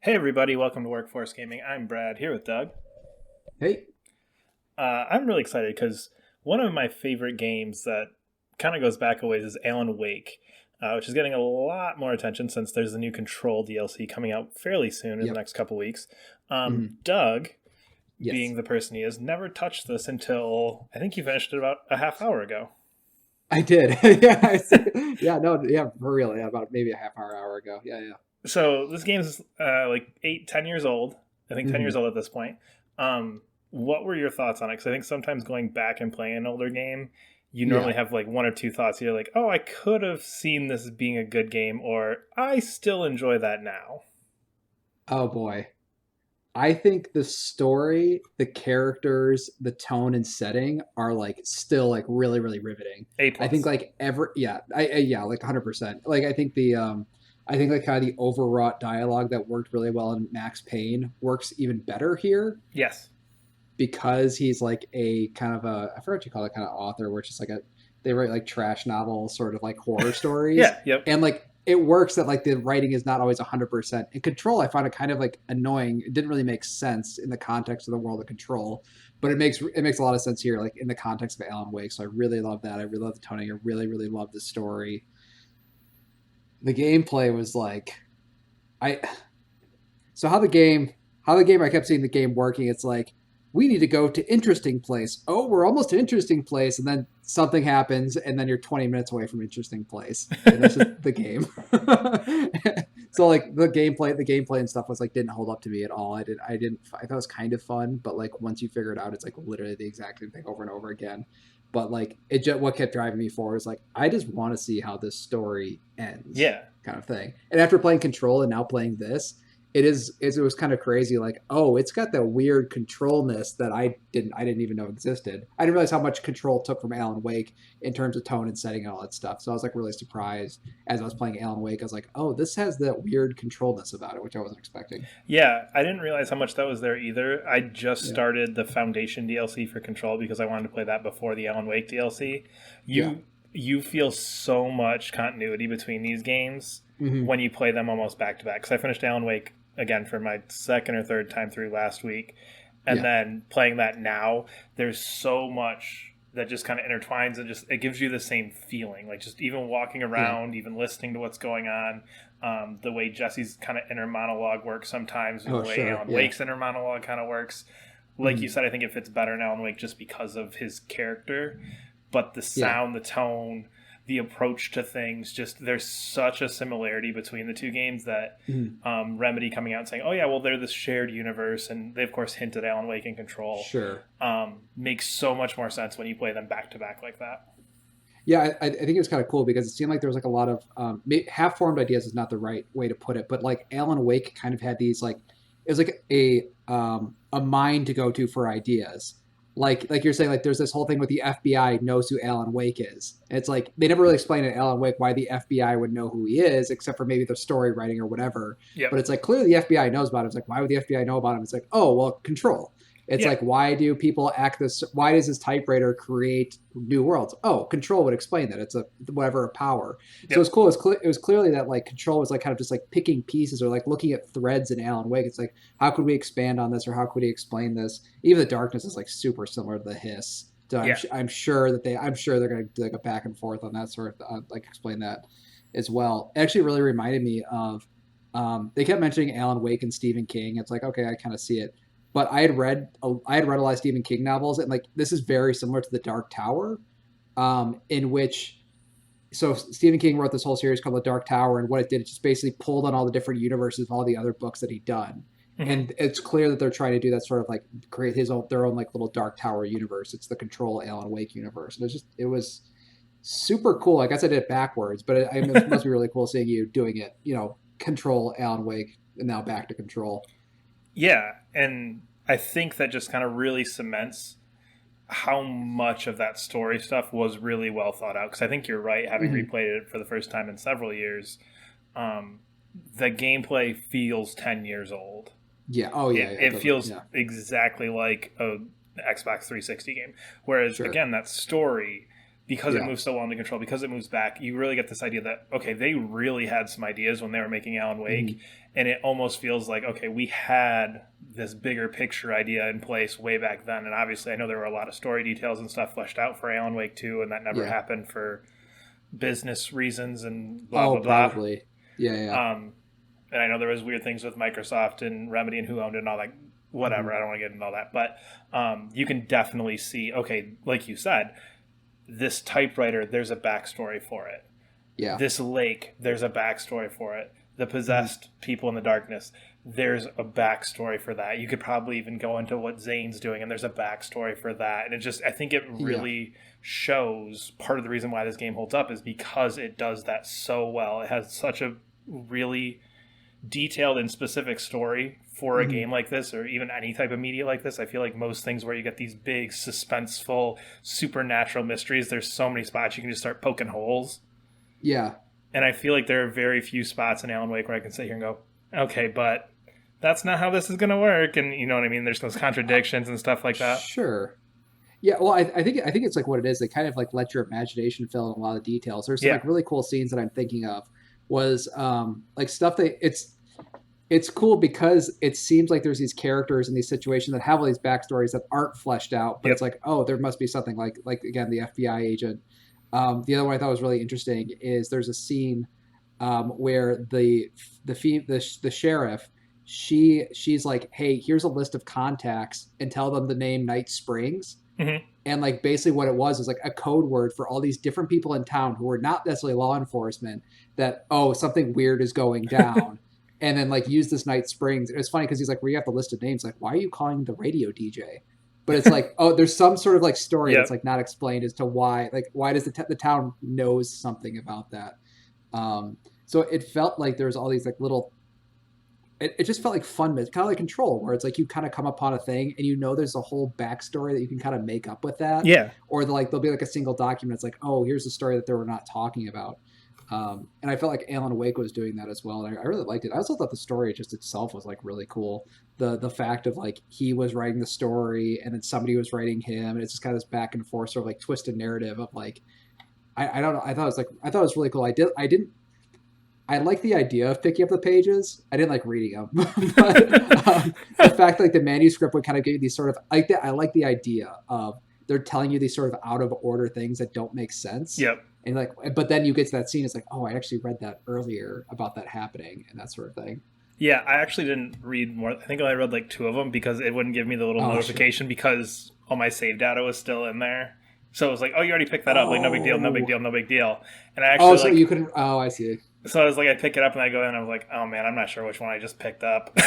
Hey everybody, welcome to Workforce Gaming. I'm Brad here with Doug. Hey, I'm really excited because one of my favorite games that kind of goes back a ways is Alan Wake, which is getting a lot more attention since there's a new Control DLC coming out fairly soon in the yep. next couple weeks. hmm Doug, Yes, being the person he is, never touched this until I think you finished it about a half hour ago. I did. Yeah, yeah, no, yeah, for real. Yeah, about maybe a half hour ago. Yeah, yeah. So this game's like 8, 10 years old. I think 10 years hmm old at this point. What were your thoughts on it? Because I think sometimes going back and playing an older game, you normally Yeah. have like one or two thoughts. You're like, oh, I could have seen this being a good game, or I still enjoy that now. Oh boy. I think the story, the characters, the tone and setting are like still like really, really riveting. A I think plus. like yeah, yeah, like 100%. Like I think like kind of the overwrought dialogue that worked really well in Max Payne works even better here Yes. because he's like a kind of a I forgot what you call it, kind of author, where it's just like a they write like trash novels, sort of like horror stories, Yeah. Yep. and like it works that like the writing is not always 100%. In Control, I found it kind of like annoying. It didn't really make sense in the context of the world of Control, but it makes a lot of sense here, like in the context of Alan Wake. So I really love that. I really love the toning. I really love the story. The gameplay was like I so how the game I kept seeing the game working. It's like we need to go to interesting place. Oh, we're almost to interesting place, and then something happens, and then you're 20 minutes away from interesting place, and that's just the game. So like the gameplay and stuff was like didn't hold up to me at all. I thought it was kind of fun, but like once you figure it out, it's like literally the exact same thing over and over again. But like it just what kept driving me forward is like I just want to see how this story ends, Yeah. kind of thing. And after playing Control and now playing this, it was kind of crazy, like, oh, it's got that weird controlness that I didn't even know existed. I didn't realize how much Control took from Alan Wake in terms of tone and setting and all that stuff. So I was like really surprised as I was playing Alan Wake. I was like, oh, this has that weird controlness about it, which I wasn't expecting. Yeah, I didn't realize how much that was there either. I just Yeah. started the Foundation DLC for Control because I wanted to play that before the Alan Wake DLC. Yeah. You feel so much continuity between these games hmm when you play them almost back to back. Because I finished Alan Wake again for my second or third time through last week, and Yeah. then playing that now, there's so much that just kind of intertwines and just it gives you the same feeling. Like just even walking Yeah. around, even listening to what's going on, the way Jesse's kind of inner monologue works sometimes, and the Oh, way sure. Alan Yeah. Wake's inner monologue kind of works. Like you hmm said, I think it fits better in Alan Wake just because of his character, but the Yeah. sound, the tone, the approach to things, just there's such a similarity between the two games that hmm Remedy coming out and saying, "Oh yeah, well they're this shared universe," and they of course hinted Alan Wake and Control, Sure. makes so much more sense when you play them back to back like that. Yeah, I think it was kind of cool because it seemed like there was like a lot of half-formed ideas is not the right way to put it, but like Alan Wake kind of had these like it was like a mind to go to for ideas. Like you're saying, like there's this whole thing with the FBI knows who Alan Wake is. And it's like they never really explain in Alan Wake why the FBI would know who he is, except for maybe the story writing or whatever. But Yep. it's like clearly the FBI knows about him. It's like why would the FBI know about him? It's like oh well, Control. It's Yeah. like why do people act this? Why does this typewriter create new worlds? Oh, Control would explain that. It's a whatever a power. So it's Yep. cool. It was clearly that like Control was like kind of just like picking pieces or like looking at threads in Alan Wake. It's like how could we expand on this or how could we explain this? Even the darkness is like super similar to the hiss. So Yeah. I'm sure they're going to do like a back and forth on that sort of like explain that as well. It actually really reminded me of they kept mentioning Alan Wake and Stephen King. It's like okay, I kind of see it, but I had read a lot of Stephen King novels, and like this is very similar to The Dark Tower, in which so Stephen King wrote this whole series called The Dark Tower, and what it did, it just basically pulled on all the different universes of all the other books that he'd done, Hmm. and it's clear that they're trying to do that sort of like create their own like little Dark Tower universe. It's the Control Alan Wake universe, and it was super cool. I guess I did it backwards, but it must be really cool seeing you doing it. Control Alan Wake, and now back to Control. Yeah, and I think that just kind of really cements how much of that story stuff was really well thought out. Because I think you're right, having hmm replayed it for the first time in several years, um, the gameplay feels 10 years old. Yeah. Oh it, yeah. Yeah. it Totally. feels Yeah. exactly like a Xbox 360 game. Whereas Sure. again, that story, because it Yeah. moves so well into control, because it moves back, you really get this idea that, okay, they really had some ideas when they were making Alan Wake. Mhm. And it almost feels like, okay, we had this bigger picture idea in place way back then. And obviously, I know there were a lot of story details and stuff fleshed out for Alan Wake 2, and that never Yeah. happened for business reasons and blah, Oh, blah, blah. probably. Yeah, yeah. And I know there was weird things with Microsoft and Remedy and who owned it and all that. Whatever, Mhm. I don't want to get into all that. But you can definitely see, okay, like you said, this typewriter, there's a backstory for it. Yeah. This lake, there's a backstory for it. The Mhm. possessed people in the darkness, there's a backstory for that. You could probably even go into what Zane's doing, and there's a backstory for that. And it just, I think it Yeah. really shows part of the reason why this game holds up is because it does that so well. It has such a really detailed and specific story for a Mhm. game like this, or even any type of media like this. I feel like most things where you get these big suspenseful supernatural mysteries, there's so many spots you can just start poking holes. Yeah. And I feel like there are very few spots in Alan Wake where I can sit here and go, okay, but that's not how this is going to work. And you know what I mean? There's those contradictions and stuff like that. Sure. Yeah, well, I think it's like what it is. They kind of like let your imagination fill in a lot of details. There's some Yeah. like really cool scenes that I'm thinking of was like stuff that it's cool because it seems like there's these characters in these situations that have all these backstories that aren't fleshed out, but Yep. it's like, oh, there must be something like again the FBI agent. The other one I thought was really interesting is there's a scene where the sheriff she's like, hey, here's a list of contacts and tell them the name Night Springs. Mm-hmm. And like basically what it was like a code word for all these different people in town who were not necessarily law enforcement that, oh, something weird is going down. And then like use this Night Springs. It's funny because he's like, we have the list of names. Like, why are you calling the radio DJ? But it's like, oh, there's some sort of like story Yep. that's like not explained as to why does the town knows something about that. So it felt like there's all these like little. It just felt like fun, kind of like Control, where it's like you kind of come upon a thing and you know there's a whole backstory that you can kind of make up with that. Yeah. Or there'll be like a single document. It's like, oh, here's the story that they were not talking about. And I felt like Alan Wake was doing that as well, and I really liked it. I also thought the story just itself was like really cool. The fact of like he was writing the story and then somebody was writing him, and it's just kind of this back and forth sort of like twisted narrative of like I don't know. I thought it was really cool. I like the idea of picking up the pages. I didn't like reading them, but the fact that like the manuscript would kind of give you these sort of like that. I like the idea of they're telling you these sort of out of order things that don't make sense. Yep. And like, but then you get to that scene. It's like, oh, I actually read that earlier about that happening and that sort of thing. Yeah, I actually didn't read more. I think I read like 2 of them because it wouldn't give me the little notification because all my save data was still in there. So it was like, oh, you already picked that up. Like, no big deal, no big deal, no big deal. And I actually so you couldn't. Oh, I see. So I was like, I pick it up and I go in and I was like, oh man, I'm not sure which one I just picked up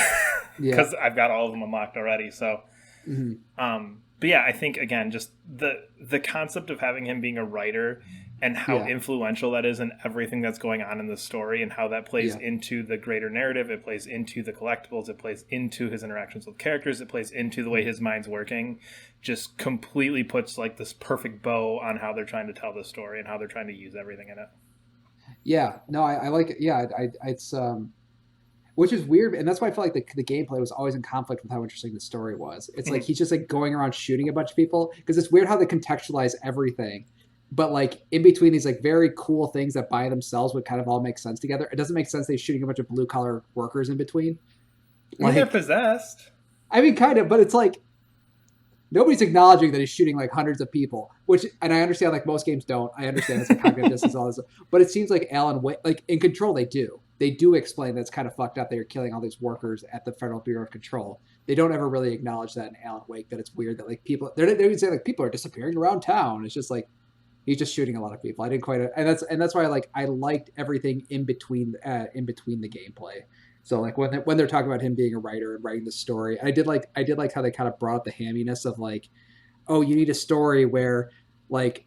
because I've got all of them unlocked already. So, but yeah, I think again, just the concept of having him being a writer and how influential that is in everything that's going on in the story and how that plays into the greater narrative. It plays into the collectibles. It plays into his interactions with characters. It plays into the way his mind's working. Just completely puts like this perfect bow on how they're trying to tell the story and how they're trying to use everything in it. Yeah, no, I like it. Yeah, it's which is weird, and that's why I feel like the gameplay was always in conflict with how interesting the story was. It's like he's just like going around shooting a bunch of people because it's weird how they contextualize everything, but like in between these like very cool things that by themselves would kind of all make sense together. It doesn't make sense that he's shooting a bunch of blue collar workers in between. Like, they're possessed. I mean, kind of, but it's like nobody's acknowledging that he's shooting like hundreds of people, and I understand like most games don't. I understand it's like cognitive distance, all this, but it seems like Alan Wake, like in Control, they do explain that it's kind of fucked up that you're killing all these workers at the Federal Bureau of Control. They don't ever really acknowledge that in Alan Wake, that it's weird that like people, they would say like people are disappearing around town. It's just like he's just shooting a lot of people. I didn't quite, and that's why I liked everything in between the gameplay. So like when they're talking about him being a writer and writing the story, I did like how they kind of brought up the hamminess of like, oh, you need a story where like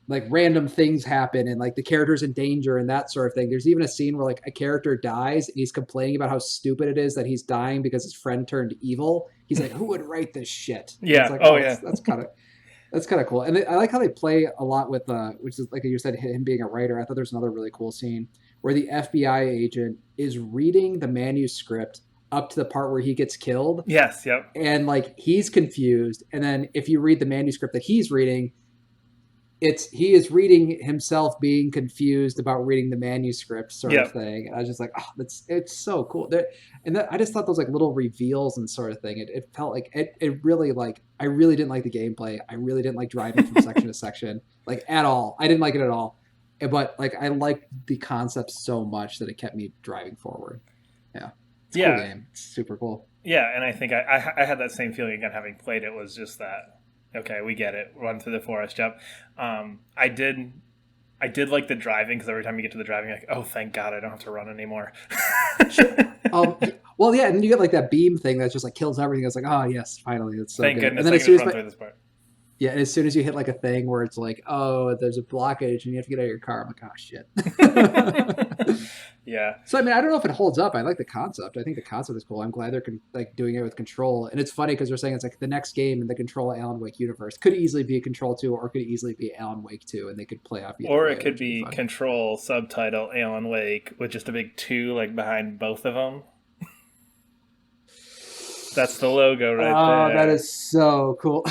random things happen and like the character's in danger and that sort of thing. There's even a scene where like a character dies and he's complaining about how stupid it is that he's dying because his friend turned evil. He's like, who would write this shit? Yeah. Like, yeah. That's kind of cool. And I like how they play a lot with, which is like you said, him being a writer. I thought there's another really cool scene where the FBI agent is reading the manuscript up to the part where he gets killed. Yes, yep. And like he's confused. And then if you read the manuscript that he's reading, he is reading himself being confused about reading the manuscript sort of Yep. thing. And I was just like, oh, it's so cool. I just thought those like little reveals and sort of thing. It felt like it really like I really didn't like the gameplay. I really didn't like driving from section to section like at all. I didn't like it at all. But like I liked the concept so much that it kept me driving forward. Yeah, it's a cool Yeah. game. It's super cool. Yeah, and I think I had that same feeling again having played it. Was just that okay, we get it. Run through the forest. Yep. I did like the driving because every time you get to the driving, you're like, oh, thank God, I don't have to run anymore. Sure. Well, yeah, and then you get like that beam thing that just like kills everything. It's like, oh yes, finally, it's so Thank good. And goodness then I as can soon just as run like, through this part. yeah, and as soon as you hit like a thing where it's like, oh, there's a blockage and you have to get out of your car, I'm like, oh shit. Yeah. So I mean, I don't know if it holds up. I like the concept. I think the concept is cool. I'm glad they're like doing it with Control, and it's funny because they're saying it's like the next game in the Control Alan Wake universe could easily be a Control 2 or could easily be Alan Wake 2, and they could play off either Or way, it could which would be be fun. Control subtitle Alan Wake with just a big 2 like behind both of them. That's the logo right Oh, that there. is so cool.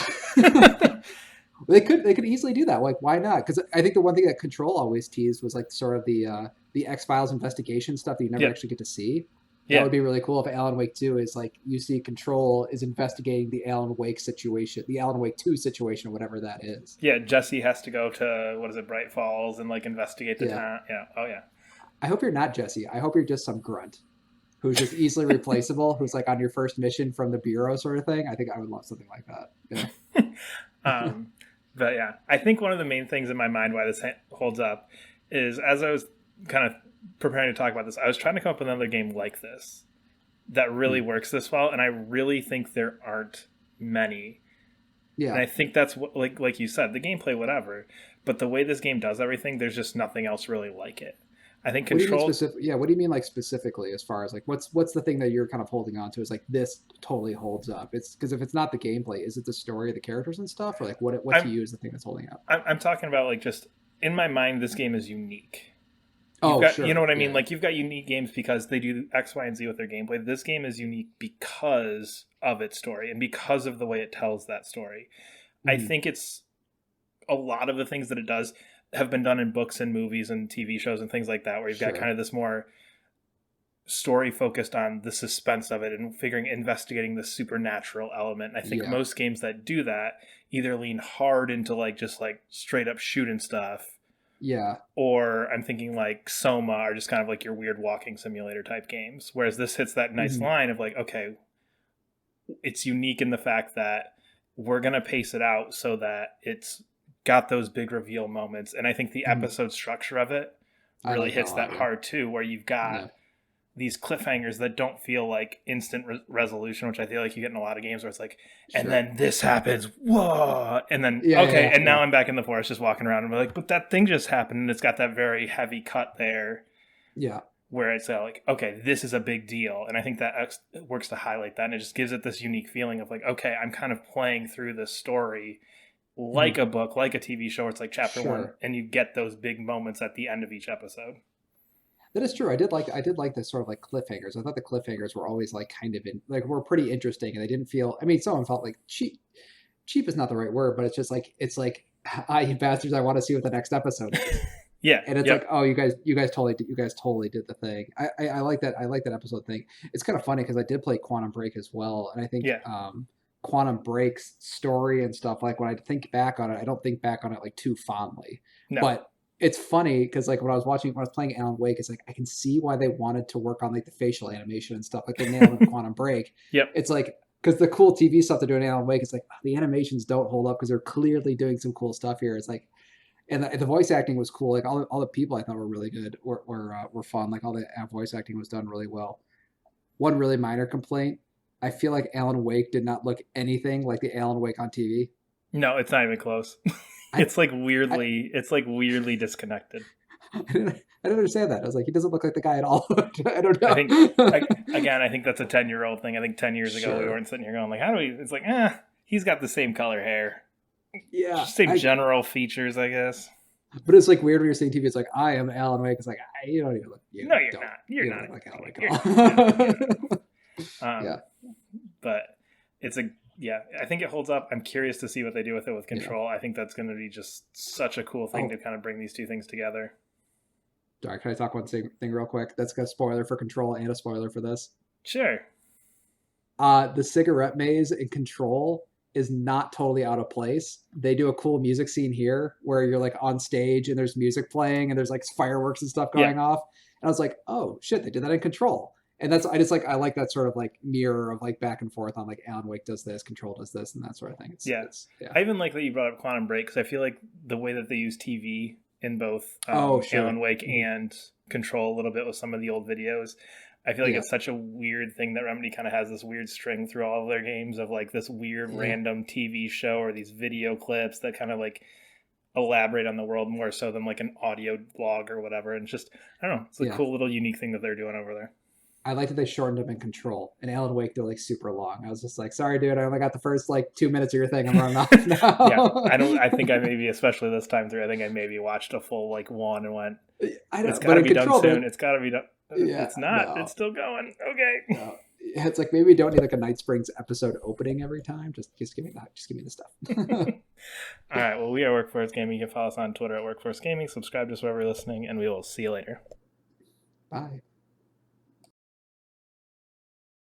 They could easily do that. Like, why not? Because I think the one thing that Control always teased was like sort of the X Files investigation stuff that you never Yep. actually get to see. That Yeah. would be really cool if Alan Wake 2 is like you see Control is investigating the Alan Wake situation, the Alan Wake 2 situation, whatever that is. Yeah, Jesse has to go to what is it, Bright Falls, and like investigate the Yeah. town. Yeah. Oh yeah. I hope you're not Jesse. I hope you're just some grunt who's just easily replaceable, who's like on your first mission from the bureau sort of thing. I think I would love something like that. Yeah. um, but yeah, I think one of the main things in my mind why this holds up is as I was kind of preparing to talk about this, I was trying to come up with another game like this that really works this well, and I really think there aren't many. And Yeah. I think that's what, like you said, the gameplay, whatever, but the way this game does everything, there's just nothing else really like it. I think What do you mean Control. specific? Yeah, what do you mean like specifically as far as like what's the thing that you're kind of holding on to is like this totally holds up? It's because if it's not the gameplay, is it the story of the characters and stuff, or like what to I'm you is the thing that's holding up? I'm talking about like just in my mind, this game is unique. You've Oh, got, you know sure, what I mean? yeah. Like you've got unique games because they do X, Y, and Z with their gameplay. This game is unique because of its story and because of the way it tells that story. I Mhm. think it's a lot of the things that it does have been done in books and movies and TV shows and things like that, where you've got kind Sure, of this more story focused on the suspense of it and investigating the supernatural element. And I think yeah, most games that do that either lean hard into like just like straight up shooting stuff, yeah, or I'm thinking like Soma are just kind of like your weird walking simulator type games. Whereas this hits that nice hmm line of like, okay, it's unique in the fact that we're going to pace it out so that it's got those big reveal moments. And I think the hmm episode structure of it I really like that a hits lot. that Yeah, hard too, where you've got yeah, these cliffhangers that don't feel like instant resolution, which I feel like you get in a lot of games where it's like, and sure, then this happens, whoa, and then yeah, yeah, okay, yeah, and yeah, now I'm back in the forest just walking around and we're like, but that thing just happened, and it's got that very heavy cut there yeah. where it's like, okay, this is a big deal, and I think that works to highlight that, and it just gives it this unique feeling of like, okay, I'm kind of playing through this story Mhm. like a book, like a TV show. Where it's like chapter one, Sure. and you get those big moments at the end of each episode. That is true. I did like the sort of like cliffhangers. I thought the cliffhangers were always like kind of in like were pretty interesting, and they didn't feel. I mean, some of them felt like cheap. Cheap is not the right word, but it's like I you bastards. I want to see what the next episode is. Yeah, And it's like, yep, oh, you guys totally did the thing. I like that. I like that episode thing. It's kind of funny because I did play Quantum Break as well, and I think yeah, Quantum Break's story and stuff. Like when I think back on it, I don't think back on it like too fondly, no, but it's funny because like when I was playing Alan Wake, it's like I can see why they wanted to work on like the facial animation and stuff. Like they nailed in Quantum Break. yep. It's like because the cool TV stuff they're doing in Alan Wake, it's like the animations don't hold up because they're clearly doing some cool stuff here. It's like and the voice acting was cool. Like all the people I thought were really good, were fun. Like all the voice acting was done really well. One really minor complaint: I feel like Alan Wake did not look anything like the Alan Wake on TV. No, it's not even close. I I, It's like weirdly disconnected. I didn't understand that. I was like, he doesn't look like the guy at all. I don't I think know. again, I think that's a 10-year-old thing. I think 10 years ago we Sure. weren't sitting here going like, how do we? It's like, he's got the same color hair, Yeah. same general features, I guess. But it's like weird when you're seeing TV. It's like I am Alan Wake. It's like you don't even look. No, you're Don't. not. You're You don't not. look like Alan Wake You're at not. No, you're all. not. Yeah. But it's a Yeah, I think it holds up. I'm curious to see what they do with it with Control. I think that's going to be just such a cool thing to kind of bring these two things together. Sorry, can I talk one thing real quick? That's a spoiler for Control and a spoiler for this. Sure. The cigarette maze in Control is not totally out of place. They do a cool music scene here where you're like on stage and there's music playing and there's like fireworks and stuff going off. And I was like, oh shit, they did that in Control. And that's I like that sort of like mirror of like back and forth on like Alan Wake does this, Control does this, and that sort of thing. It's, I even like that you brought up Quantum Break because I feel like the way that they use TV in both Alan Wake and Control a little bit with some of the old videos. I feel like it's such a weird thing that Remedy kind of has this weird string through all of their games of like this weird random TV show or these video clips that kind of like elaborate on the world more so than like an audio blog or whatever. And just, I don't know, it's a cool little unique thing that they're doing over there. I like that they shortened them in Control. And Alan Wake, they're like super long. I was just like, sorry, dude, I only got the first like 2 minutes of your thing. I'm running off now. I think I maybe, especially this time through, I think I maybe watched a full like one and went, it's got to be done soon. It's got to be done. It's not. No. It's still going. Okay. No. It's like maybe we don't need like a Night Springs episode opening every time. Just give me that. Just give me the stuff. All right. Well, we are Workforce Gaming. You can follow us on Twitter at Workforce Gaming. Subscribe to us wherever you're listening, and we will see you later. Bye.